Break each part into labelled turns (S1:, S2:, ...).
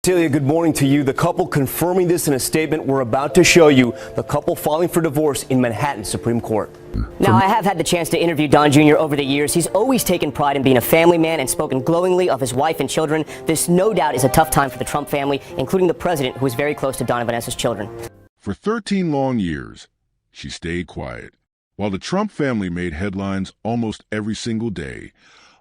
S1: Celia, good morning to you. The couple confirming this in a statement we're about to show you. The couple filing for divorce in Manhattan Supreme Court.
S2: Now, I have had the chance to interview Don Jr. over the years. He's always taken pride in being a family man and spoken glowingly of his wife and children. This no doubt is a tough time for the Trump family, including the president, who is very close to Don and Vanessa's children.
S3: For 13 long years, she stayed quiet. While the Trump family made headlines almost every single day,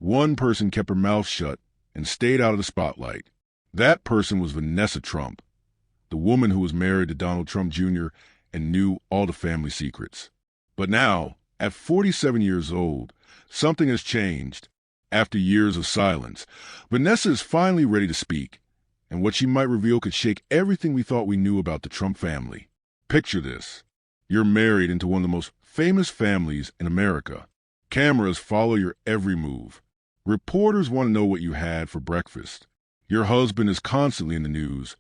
S3: one person kept her mouth shut and stayed out of the spotlight. That person was Vanessa Trump, the woman who was married to Donald Trump Jr. and knew all the family secrets. But now, at 47 years old, something has changed. After years of silence, Vanessa is finally ready to speak, and what she might reveal could shake everything we thought we knew about the Trump family. Picture this. You're married into one of the most famous families in America. Cameras follow your every move. Reporters want to know what you had for breakfast. Your husband is constantly in the news,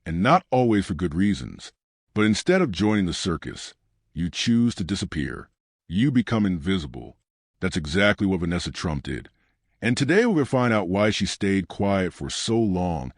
S3: and not always for good reasons. But instead of joining the circus, you choose to disappear. You become invisible. That's exactly what Vanessa Trump did. And today we're going to find out why she stayed quiet for so long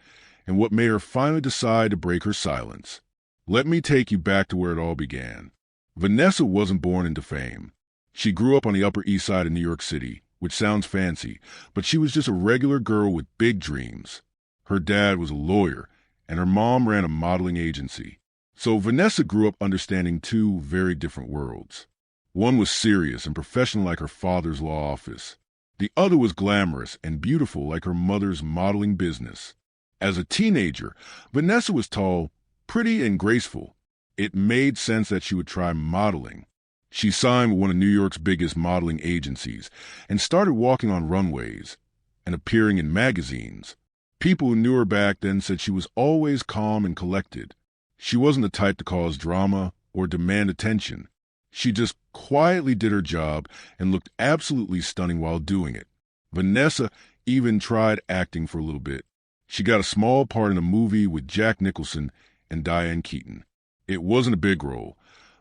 S3: and what made her finally decide to break her silence. Let me take you back to where it all began. Vanessa wasn't born into fame. She grew up on the Upper East Side of New York City, which sounds fancy, but she was just a regular girl with big dreams. Her dad was a lawyer, and her mom ran a modeling agency. So Vanessa grew up understanding two very different worlds. One was serious and professional like her father's law office. The other was glamorous and beautiful like her mother's modeling business. As a teenager, Vanessa was tall, pretty, and graceful. It made sense that she would try modeling. She signed with one of New York's biggest modeling agencies and started walking on runways and appearing in magazines. People who knew her back then said she was always calm and collected. She wasn't the type to cause drama or demand attention. She just quietly did her job and looked absolutely stunning while doing it. Vanessa even tried acting for a little bit. She got a small part in a movie with Jack Nicholson and Diane Keaton. It wasn't a big role,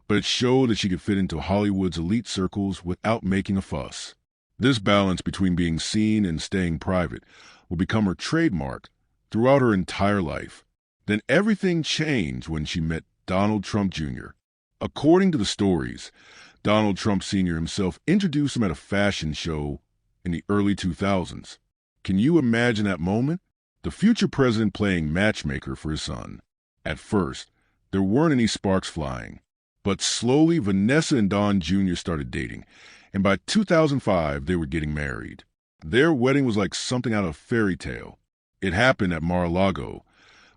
S3: but it showed that she could fit into Hollywood's elite circles without making a fuss. This balance between being seen and staying private will become her trademark throughout her entire life. Then everything changed when she met Donald Trump Jr. According to the stories, Donald Trump Sr. himself introduced him at a fashion show in the early 2000s. Can you imagine that moment? The future president playing matchmaker for his son. At first, there weren't any sparks flying. But slowly, Vanessa and Don Jr. started dating, and by 2005, they were getting married. Their wedding was like something out of a fairy tale. It happened at Mar-a-Lago,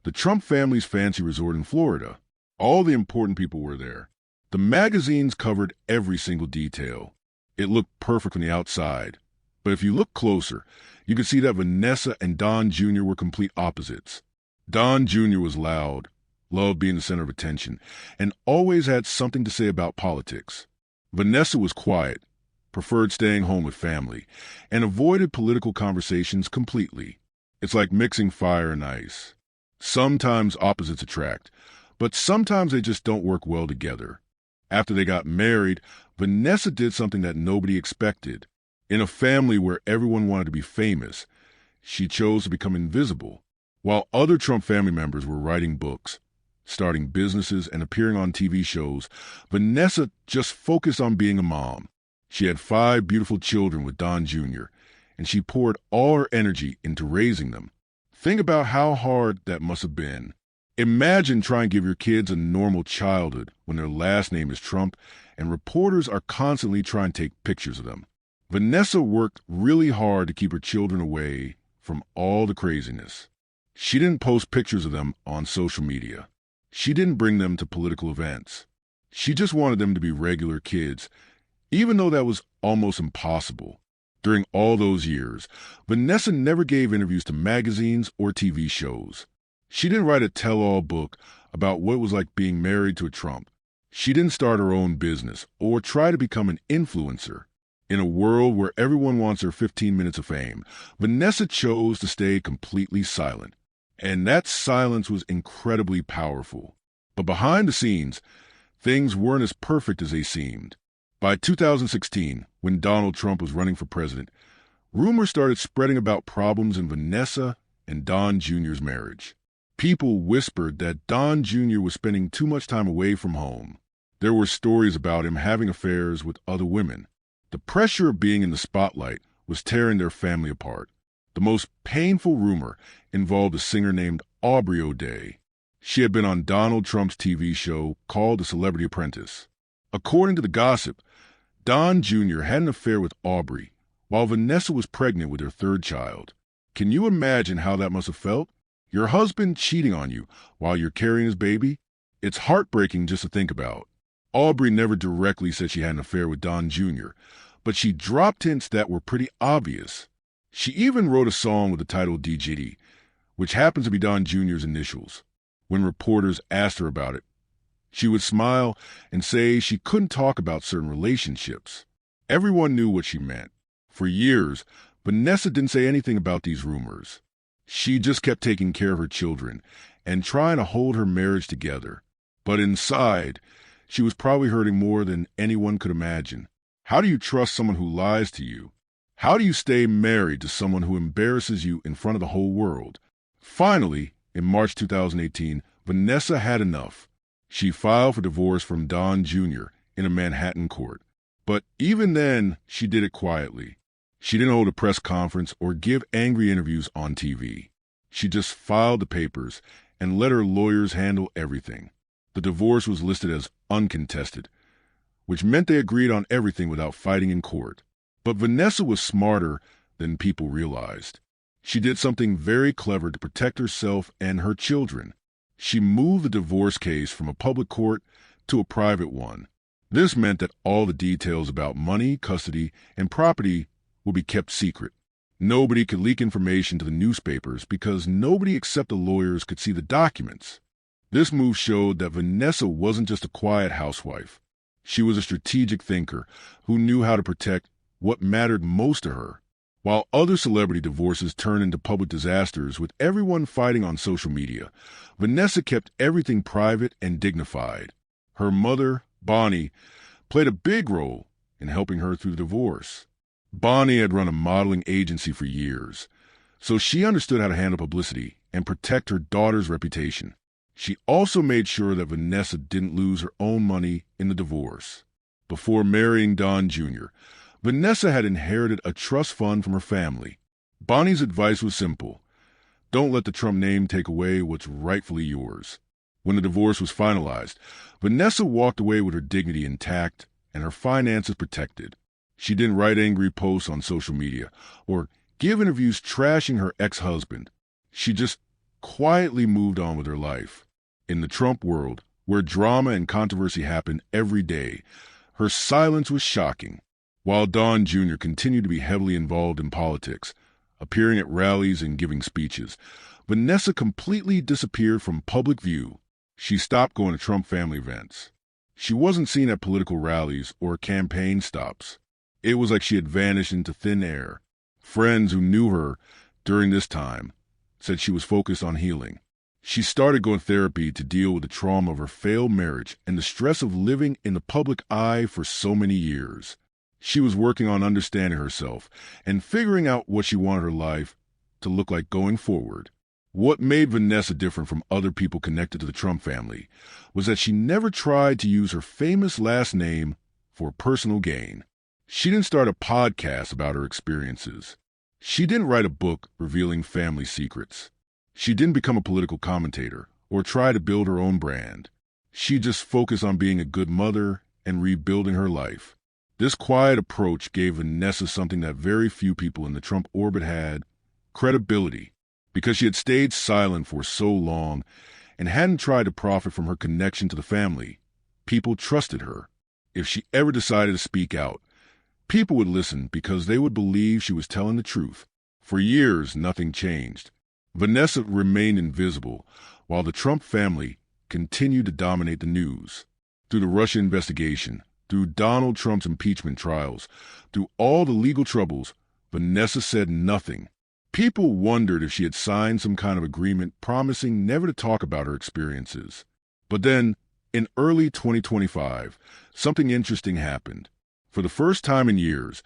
S3: the Trump family's fancy resort in Florida. All the important people were there. The magazines covered every single detail. It looked perfect from the outside. But if you look closer, you could see that Vanessa and Don Jr. were complete opposites. Don Jr. was loud, loved being the center of attention, and always had something to say about politics. Vanessa was quiet, preferred staying home with family, and avoided political conversations completely. It's like mixing fire and ice. Sometimes opposites attract, but sometimes they just don't work well together. After they got married, Vanessa did something that nobody expected. In a family where everyone wanted to be famous, she chose to become invisible. While other Trump family members were writing books, starting businesses, and appearing on TV shows, Vanessa just focused on being a mom. She had 5 beautiful children with Don Jr., and she poured all her energy into raising them. Think about how hard that must have been. Imagine trying to give your kids a normal childhood when their last name is Trump and reporters are constantly trying to take pictures of them. Vanessa worked really hard to keep her children away from all the craziness. She didn't post pictures of them on social media. She didn't bring them to political events. She just wanted them to be regular kids, even though that was almost impossible. During all those years, Vanessa never gave interviews to magazines or TV shows. She didn't write a tell-all book about what it was like being married to a Trump. She didn't start her own business or try to become an influencer. In a world where everyone wants their 15 minutes of fame, Vanessa chose to stay completely silent. And that silence was incredibly powerful. But behind the scenes, things weren't as perfect as they seemed. By 2016, when Donald Trump was running for president, rumors started spreading about problems in Vanessa and Don Jr.'s marriage. People whispered that Don Jr. was spending too much time away from home. There were stories about him having affairs with other women. The pressure of being in the spotlight was tearing their family apart. The most painful rumor involved a singer named Aubrey O'Day. She had been on Donald Trump's TV show called The Celebrity Apprentice. According to the gossip, Don Jr. had an affair with Aubrey while Vanessa was pregnant with her third child. Can you imagine how that must have felt? Your husband cheating on you while you're carrying his baby? It's heartbreaking just to think about. Aubrey never directly said she had an affair with Don Jr., but she dropped hints that were pretty obvious. She even wrote a song with the title DJD, which happens to be Don Jr.'s initials. When reporters asked her about it, she would smile and say she couldn't talk about certain relationships. Everyone knew what she meant. For years, Vanessa didn't say anything about these rumors. She just kept taking care of her children and trying to hold her marriage together. But inside, she was probably hurting more than anyone could imagine. How do you trust someone who lies to you? How do you stay married to someone who embarrasses you in front of the whole world? Finally, in March 2018, Vanessa had enough. She filed for divorce from Don Jr. in a Manhattan court. But even then, she did it quietly. She didn't hold a press conference or give angry interviews on TV. She just filed the papers and let her lawyers handle everything. The divorce was listed as uncontested, which meant they agreed on everything without fighting in court. But Vanessa was smarter than people realized. She did something very clever to protect herself and her children. She moved the divorce case from a public court to a private one. This meant that all the details about money, custody, and property would be kept secret. Nobody could leak information to the newspapers because nobody except the lawyers could see the documents. This move showed that Vanessa wasn't just a quiet housewife. She was a strategic thinker who knew how to protect what mattered most to her. While other celebrity divorces turned into public disasters with everyone fighting on social media, Vanessa kept everything private and dignified. Her mother, Bonnie, played a big role in helping her through the divorce. Bonnie had run a modeling agency for years, so she understood how to handle publicity and protect her daughter's reputation. She also made sure that Vanessa didn't lose her own money in the divorce. Before marrying Don Jr., Vanessa had inherited a trust fund from her family. Bonnie's advice was simple. Don't let the Trump name take away what's rightfully yours. When the divorce was finalized, Vanessa walked away with her dignity intact and her finances protected. She didn't write angry posts on social media or give interviews trashing her ex-husband. She just quietly moved on with her life. In the Trump world, where drama and controversy happen every day, her silence was shocking. While Don Jr. continued to be heavily involved in politics, appearing at rallies and giving speeches, Vanessa completely disappeared from public view. She stopped going to Trump family events. She wasn't seen at political rallies or campaign stops. It was like she had vanished into thin air. Friends who knew her during this time said she was focused on healing. She started going to therapy to deal with the trauma of her failed marriage and the stress of living in the public eye for so many years. She was working on understanding herself and figuring out what she wanted her life to look like going forward. What made Vanessa different from other people connected to the Trump family was that she never tried to use her famous last name for personal gain. She didn't start a podcast about her experiences. She didn't write a book revealing family secrets. She didn't become a political commentator or try to build her own brand. She just focused on being a good mother and rebuilding her life. This quiet approach gave Vanessa something that very few people in the Trump orbit had: credibility. Because she had stayed silent for so long and hadn't tried to profit from her connection to the family, people trusted her. If she ever decided to speak out, people would listen because they would believe she was telling the truth. For years, nothing changed. Vanessa remained invisible while the Trump family continued to dominate the news. Through the Russia investigation, through Donald Trump's impeachment trials, through all the legal troubles, Vanessa said nothing. People wondered if she had signed some kind of agreement promising never to talk about her experiences. But then, in early 2025, something interesting happened. For the first time in years,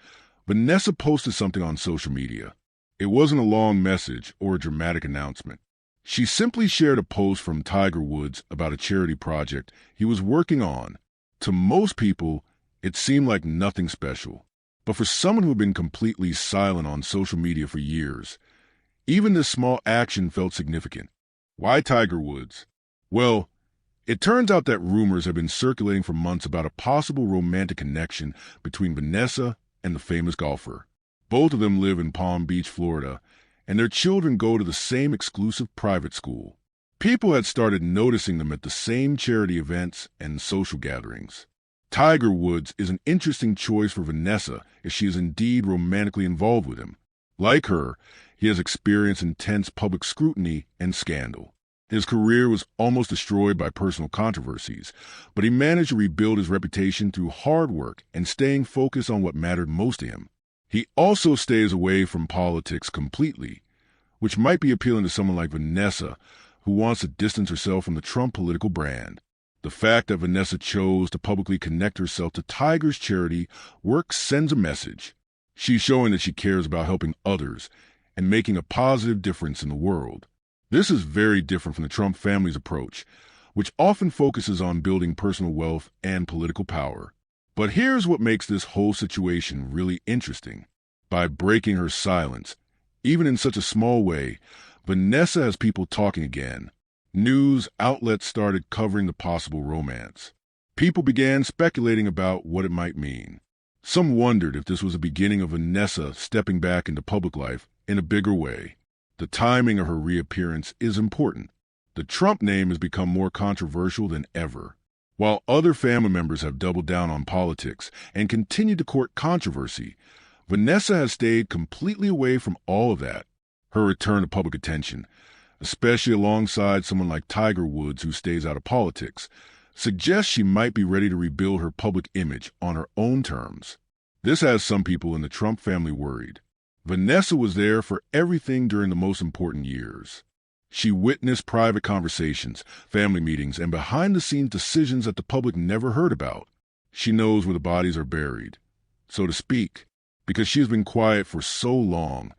S3: Vanessa posted something on social media. It wasn't a long message or a dramatic announcement. She simply shared a post from Tiger Woods about a charity project he was working on. To most people, it seemed like nothing special. But for someone who had been completely silent on social media for years, even this small action felt significant. Why Tiger Woods? Well, it turns out that rumors have been circulating for months about a possible romantic connection between Vanessa and the famous golfer. Both of them live in Palm Beach, Florida, and their children go to the same exclusive private school. People had started noticing them at the same charity events and social gatherings. Tiger Woods is an interesting choice for Vanessa if she is indeed romantically involved with him. Like her, he has experienced intense public scrutiny and scandal. His career was almost destroyed by personal controversies, but he managed to rebuild his reputation through hard work and staying focused on what mattered most to him. He also stays away from politics completely, which might be appealing to someone like Vanessa, who wants to distance herself from the Trump political brand. The fact that Vanessa chose to publicly connect herself to Tiger's charity work sends a message. She's showing that she cares about helping others and making a positive difference in the world. This is very different from the Trump family's approach, which often focuses on building personal wealth and political power. But here's what makes this whole situation really interesting. By breaking her silence, even in such a small way, Vanessa has people talking again. News outlets started covering the possible romance. People began speculating about what it might mean. Some wondered if this was the beginning of Vanessa stepping back into public life in a bigger way. The timing of her reappearance is important. The Trump name has become more controversial than ever. While other family members have doubled down on politics and continued to court controversy, Vanessa has stayed completely away from all of that. Her return to public attention, especially alongside someone like Tiger Woods who stays out of politics, suggests she might be ready to rebuild her public image on her own terms. This has some people in the Trump family worried. Vanessa was there for everything during the most important years. She witnessed private conversations, family meetings, and behind-the-scenes decisions that the public never heard about. She knows where the bodies are buried, so to speak. Because she has been quiet for so long,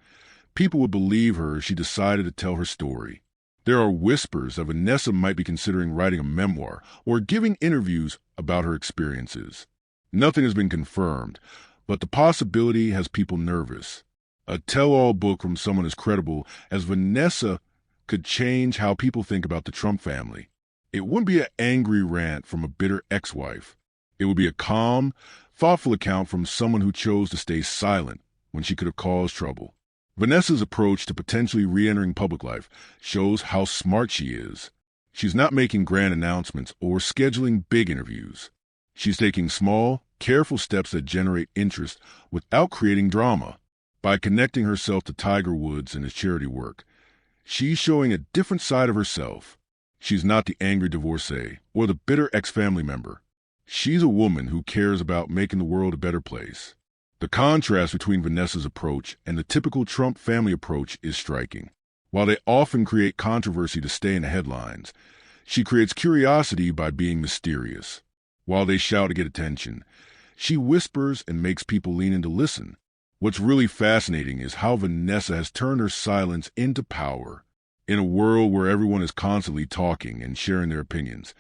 S3: people would believe her if she decided to tell her story. There are whispers that Vanessa might be considering writing a memoir or giving interviews about her experiences. Nothing has been confirmed, but the possibility has people nervous. A tell-all book from someone as credible as Vanessa could change how people think about the Trump family. It wouldn't be an angry rant from a bitter ex-wife. It would be a calm, thoughtful account from someone who chose to stay silent when she could have caused trouble. Vanessa's approach to potentially re-entering public life shows how smart she is. She's not making grand announcements or scheduling big interviews. She's taking small, careful steps that generate interest without creating drama. By connecting herself to Tiger Woods and his charity work, she's showing a different side of herself. She's not the angry divorcee or the bitter ex-family member. She's a woman who cares about making the world a better place. The contrast between Vanessa's approach and the typical Trump family approach is striking. While they often create controversy to stay in the headlines, she creates curiosity by being mysterious. While they shout to get attention, she whispers and makes people lean in to listen. What's really fascinating is how Vanessa has turned her silence into power. In a world where everyone is constantly talking and sharing their opinions,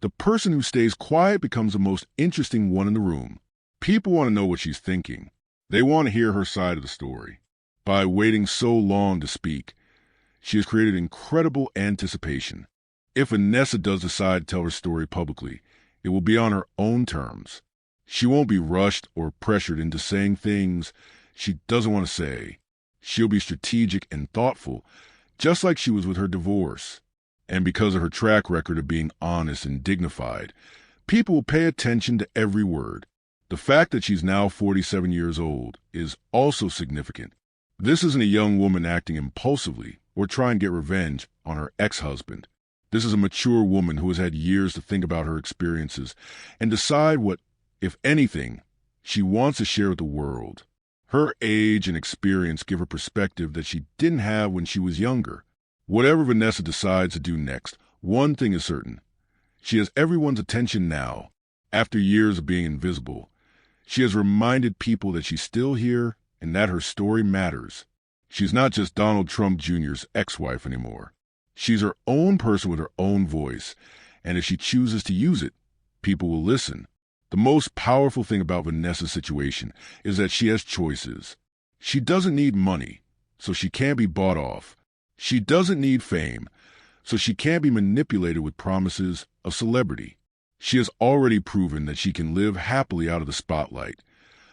S3: the person who stays quiet becomes the most interesting one in the room. People want to know what she's thinking. They want to hear her side of the story. By waiting so long to speak, she has created incredible anticipation. If Vanessa does decide to tell her story publicly, it will be on her own terms. She won't be rushed or pressured into saying things she doesn't want to say. She'll be strategic and thoughtful, just like she was with her divorce. And because of her track record of being honest and dignified, people will pay attention to every word. The fact that she's now 47 years old is also significant. This isn't a young woman acting impulsively or trying to get revenge on her ex-husband. This is a mature woman who has had years to think about her experiences and decide what, if anything, she wants to share with the world. Her age and experience give her perspective that she didn't have when she was younger. Whatever Vanessa decides to do next, one thing is certain. She has everyone's attention now. After years of being invisible, she has reminded people that she's still here and that her story matters. She's not just Donald Trump Jr.'s ex-wife anymore. She's her own person with her own voice, and if she chooses to use it, people will listen. The most powerful thing about Vanessa's situation is that she has choices. She doesn't need money, so she can't be bought off. She doesn't need fame, so she can't be manipulated with promises of celebrity. She has already proven that she can live happily out of the spotlight,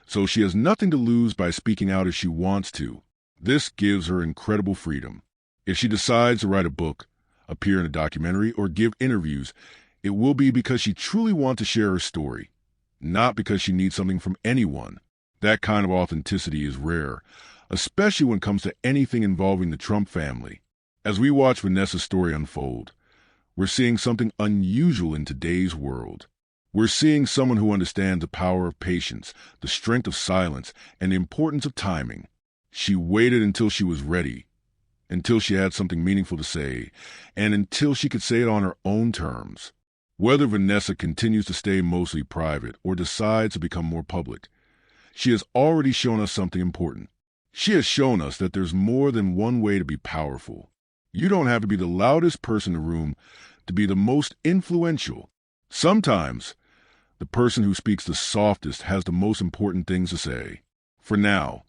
S3: so she has nothing to lose by speaking out if she wants to. This gives her incredible freedom. If she decides to write a book, appear in a documentary, or give interviews, it will be because she truly wants to share her story, not because she needs something from anyone. That kind of authenticity is rare, especially when it comes to anything involving the Trump family. As we watch Vanessa's story unfold, we're seeing something unusual in today's world. We're seeing someone who understands the power of patience, the strength of silence, and the importance of timing. She waited until she was ready, until she had something meaningful to say, and until she could say it on her own terms. Whether Vanessa continues to stay mostly private or decides to become more public, she has already shown us something important. She has shown us that there's more than one way to be powerful. You don't have to be the loudest person in the room to be the most influential. Sometimes, the person who speaks the softest has the most important things to say. For now,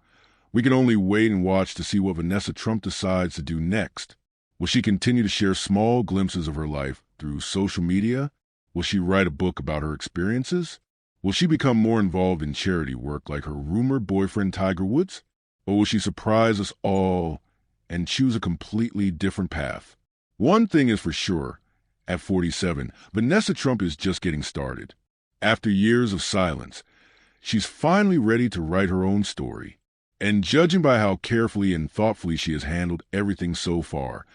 S3: we can only wait and watch to see what Vanessa Trump decides to do next. Will she continue to share small glimpses of her life through social media? Will she write a book about her experiences? Will she become more involved in charity work like her rumored boyfriend Tiger Woods? Or will she surprise us all and choose a completely different path? One thing is for sure, at 47, Vanessa Trump is just getting started. After years of silence, she's finally ready to write her own story. And judging by how carefully and thoughtfully she has handled everything so far,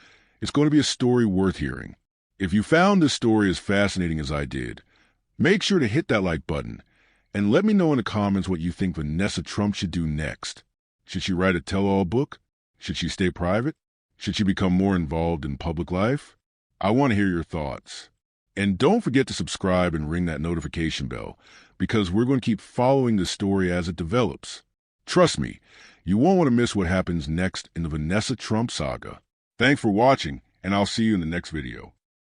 S3: it's going to be a story worth hearing. If you found this story as fascinating as I did, make sure to hit that like button and let me know in the comments what you think Vanessa Trump should do next. Should she write a tell-all book? Should she stay private? Should she become more involved in public life? I want to hear your thoughts. And don't forget to subscribe and ring that notification bell, because we're going to keep following the story as it develops. Trust me, you won't want to miss what happens next in the Vanessa Trump saga. Thanks for watching, and I'll see you in the next video.